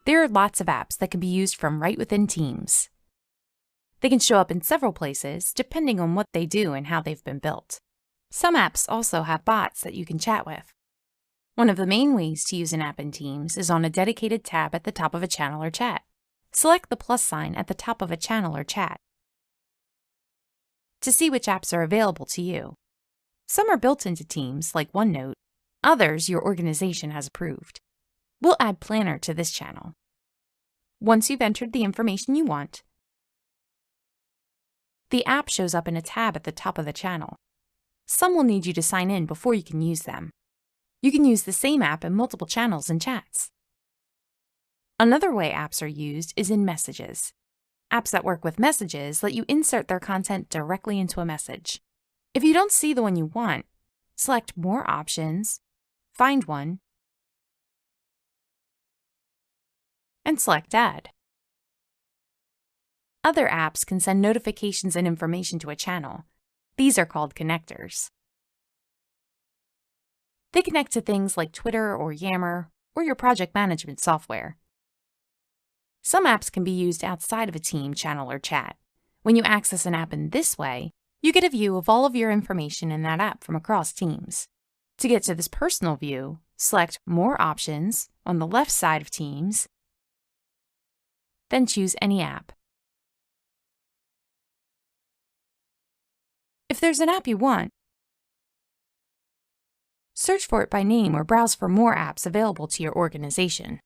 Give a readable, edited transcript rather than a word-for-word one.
There are lots of apps that can be used from right within Teams. They can show up in several places depending on what they do and how they've been built. Some apps also have bots that you can chat with. One of the main ways to use an app in Teams is on a dedicated tab at the top of a channel or chat. Select the plus sign at the top of a channel or chat to see which apps are available to you. Some are built into Teams, like OneNote. Others your organization has approved. We'll add Planner to this channel. Once you've entered the information you want, the app shows up in a tab at the top of the channel. Some will need you to sign in before you can use them. You can use the same app in multiple channels and chats. Another way apps are used is in messages. Apps that work with messages let you insert their content directly into a message. If you don't see the one you want, select More Options, find one, and select Add. Other apps can send notifications and information to a channel. These are called connectors. They connect to things like Twitter or Yammer or your project management software. Some apps can be used outside of a team, channel, or chat. When you access an app in this way, you get a view of all of your information in that app from across Teams. To get to this personal view, select More Options on the left side of Teams, then choose any app. If there's an app you want, search for it by name or browse for more apps available to your organization.